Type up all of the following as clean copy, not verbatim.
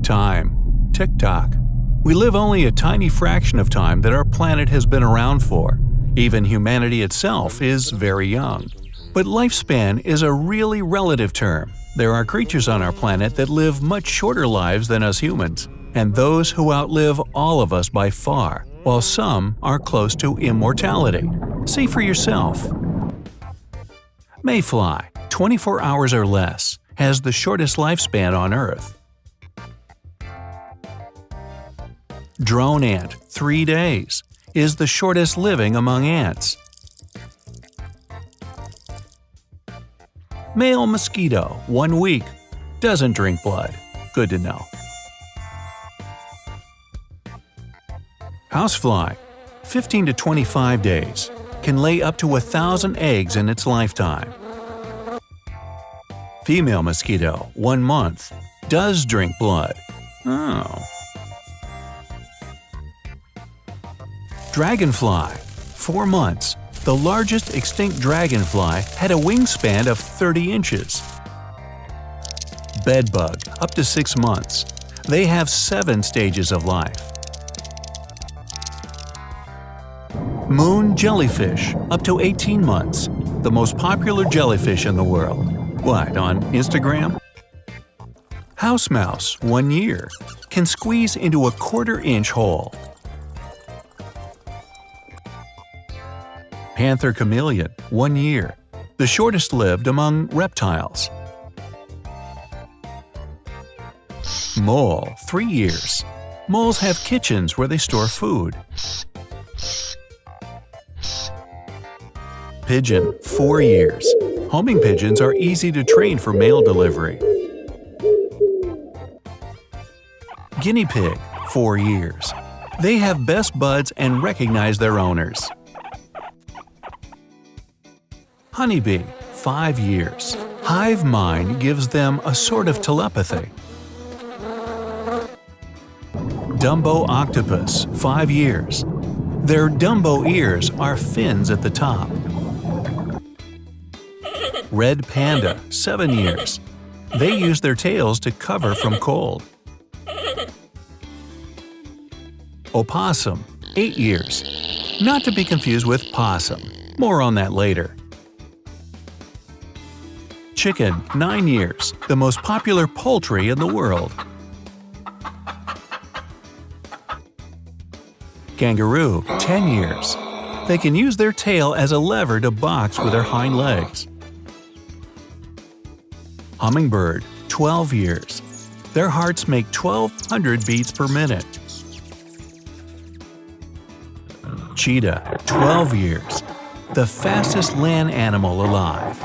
Time. Tick-tock. We live only a tiny fraction of time that our planet has been around for. Even humanity itself is very young. But lifespan is a really relative term. There are creatures on our planet that live much shorter lives than us humans, and those who outlive all of us by far, while some are close to immortality. See for yourself. Mayfly, 24 hours or less, has the shortest lifespan on Earth. Drone ant, 3 days, is the shortest living among ants. Male mosquito, 1 week, doesn't drink blood. Good to know. Housefly, 15 to 25 days, can lay up to 1,000 eggs in its lifetime. Female mosquito, 1 month, does drink blood. Oh. Dragonfly, 4 months. The largest extinct dragonfly had a wingspan of 30 inches. Bedbug, up to 6 months. They have 7 stages of life. Moon jellyfish, up to 18 months. The most popular jellyfish in the world. What, on Instagram? House mouse, 1 year. Can squeeze into a 1/4-inch hole. Panther chameleon, 1 year. The shortest lived among reptiles. Mole, 3 years. Moles have kitchens where they store food. Pigeon, 4 years. Homing pigeons are easy to train for mail delivery. Guinea pig, 4 years. They have best buds and recognize their owners. Honeybee, 5 years. Hive mind gives them a sort of telepathy. Dumbo octopus, 5 years. Their Dumbo ears are fins at the top. Red panda, 7 years. They use their tails to cover from cold. Opossum, 8 years. Not to be confused with possum. More on that later. Chicken, 9 years. The most popular poultry in the world. Kangaroo, 10 years. They can use their tail as a lever to box with their hind legs. Hummingbird, 12 years. Their hearts make 1,200 beats per minute. Cheetah, 12 years. The fastest land animal alive.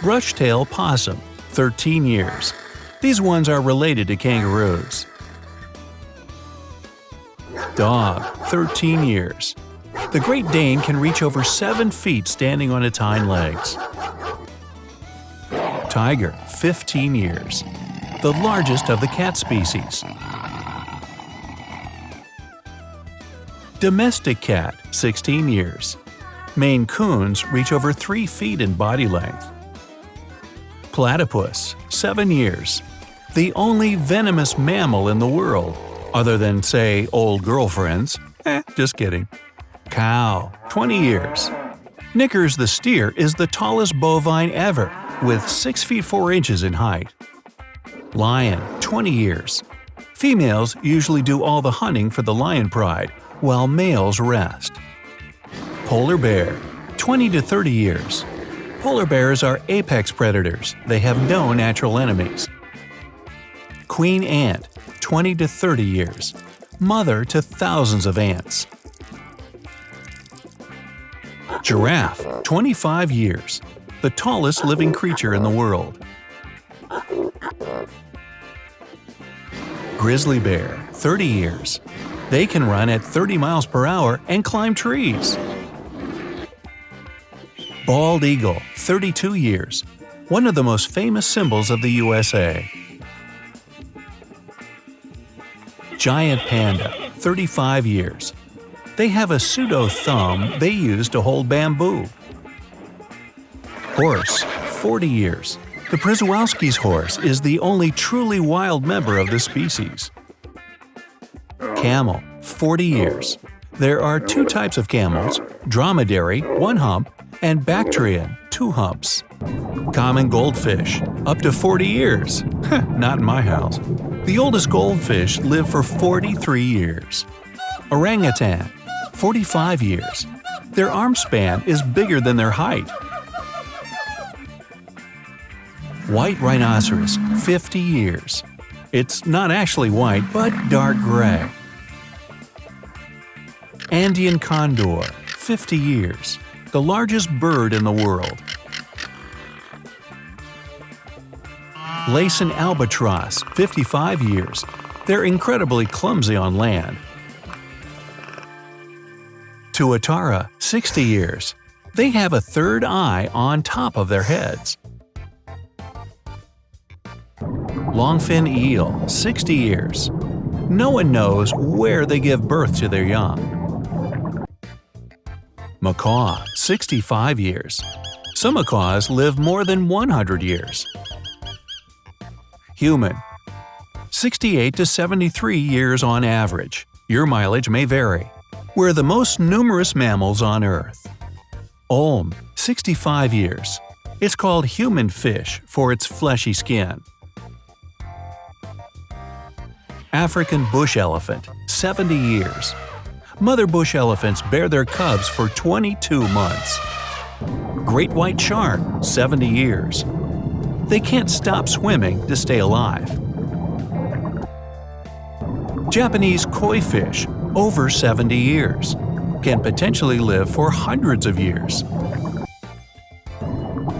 Brushtail possum, 13 years. These ones are related to kangaroos. Dog, 13 years. The Great Dane can reach over 7 feet standing on its hind legs. Tiger, 15 years. The largest of the cat species. Domestic cat, 16 years. Maine Coons reach over 3 feet in body length. Platypus, 7 years. The only venomous mammal in the world, other than, say, old girlfriends. Just kidding. Cow, 20 years. Knickers the steer is the tallest bovine ever, with 6 feet 4 inches in height. Lion, 20 years. Females usually do all the hunting for the lion pride, while males rest. Polar bear, 20 to 30 years. Polar bears are apex predators. They have no natural enemies. Queen ant, 20 to 30 years. Mother to thousands of ants. Giraffe, 25 years. The tallest living creature in the world. Grizzly bear, 30 years. They can run at 30 miles per hour and climb trees. Bald eagle, 32 years. One of the most famous symbols of the USA. Giant panda, 35 years. They have a pseudo-thumb they use to hold bamboo. Horse, 40 years. The Przewalski's horse is the only truly wild member of the species. Camel, 40 years. There are two types of camels, dromedary, 1 hump, and Bactrian, 2 humps. Common goldfish, up to 40 years. Not in my house. The oldest goldfish live for 43 years. Orangutan, 45 years. Their arm span is bigger than their height. White rhinoceros, 50 years. It's not actually white, but dark gray. Andean condor, 50 years. The largest bird in the world. Laysan albatross, 55 years. They're incredibly clumsy on land. Tuatara, 60 years. They have a third eye on top of their heads. Longfin eel, 60 years. No one knows where they give birth to their young. Macaw, 65 years. Some macaws live more than 100 years. Human, 68 to 73 years on average. Your mileage may vary. We're the most numerous mammals on Earth. Olm, 65 years. It's called human fish for its fleshy skin. African bush elephant, 70 years. Mother bush elephants bear their cubs for 22 months. Great white shark, 70 years. They can't stop swimming to stay alive. Japanese koi fish, over 70 years. Can potentially live for hundreds of years.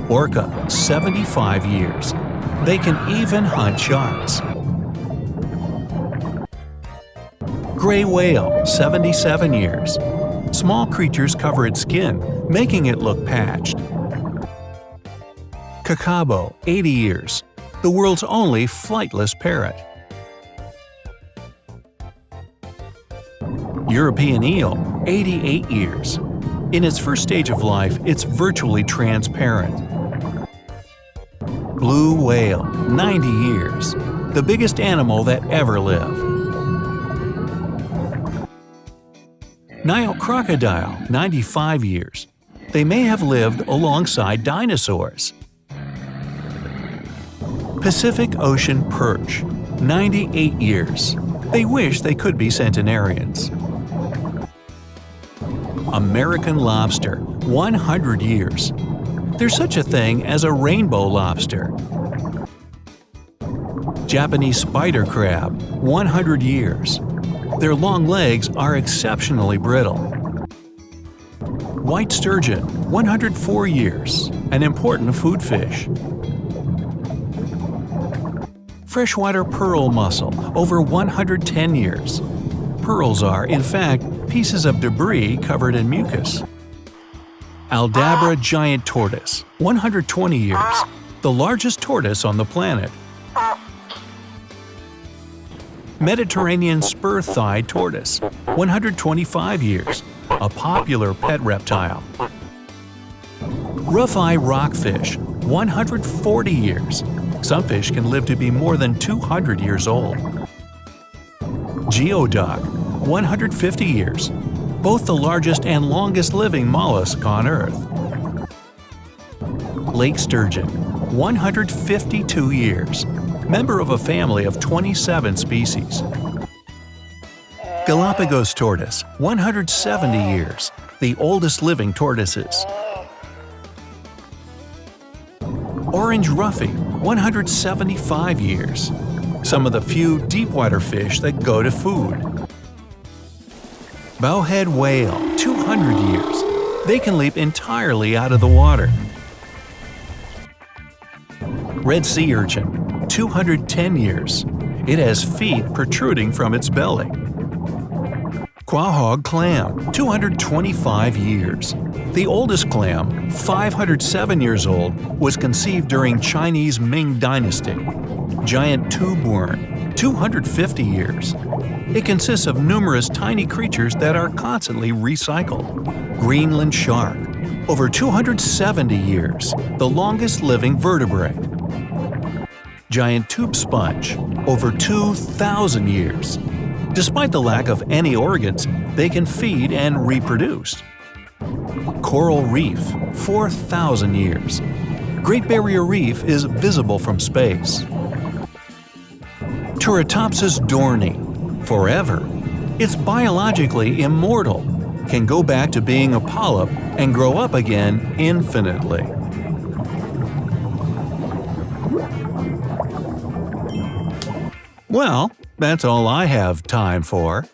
Orca, 75 years. They can even hunt sharks. Gray whale, 77 years. Small creatures cover its skin, making it look patched. Kakabo, 80 years. The world's only flightless parrot. European eel, 88 years. In its first stage of life, it's virtually transparent. Blue whale, 90 years. The biggest animal that ever lived. Nile crocodile, 95 years. They may have lived alongside dinosaurs. Pacific Ocean perch, 98 years. They wish they could be centenarians. American lobster, 100 years. There's such a thing as a rainbow lobster. Japanese spider crab, 100 years. Their long legs are exceptionally brittle. White sturgeon, 104 years. An important food fish. Freshwater pearl mussel, over 110 years. Pearls are, in fact, pieces of debris covered in mucus. Aldabra giant tortoise, 120 years. The largest tortoise on the planet. Mediterranean spur-thighed tortoise, 125 years. A popular pet reptile. Rough-eye rockfish, 140 years. Some fish can live to be more than 200 years old. Geoduck, 150 years. Both the largest and longest living mollusk on Earth. Lake sturgeon, 152 years. Member of a family of 27 species. Galapagos tortoise, 170 years. The oldest living tortoises. Orange roughy, 175 years. Some of the few deepwater fish that go to food. Bowhead whale, 200 years. They can leap entirely out of the water. Red sea urchin, 210 years. It has feet protruding from its belly. Quahog clam, 225 years. The oldest clam, 507 years old, was conceived during Chinese Ming Dynasty. Giant tube worm, 250 years. It consists of numerous tiny creatures that are constantly recycled. Greenland shark, over 270 years, the longest living vertebrate. giant tube sponge, over 2,000 years. Despite the lack of any organs, they can feed and reproduce. Coral reef, 4,000 years. Great Barrier Reef is visible from space. Turritopsis dohrnii, forever. It's biologically immortal, can go back to being a polyp and grow up again infinitely. Well, that's all I have time for.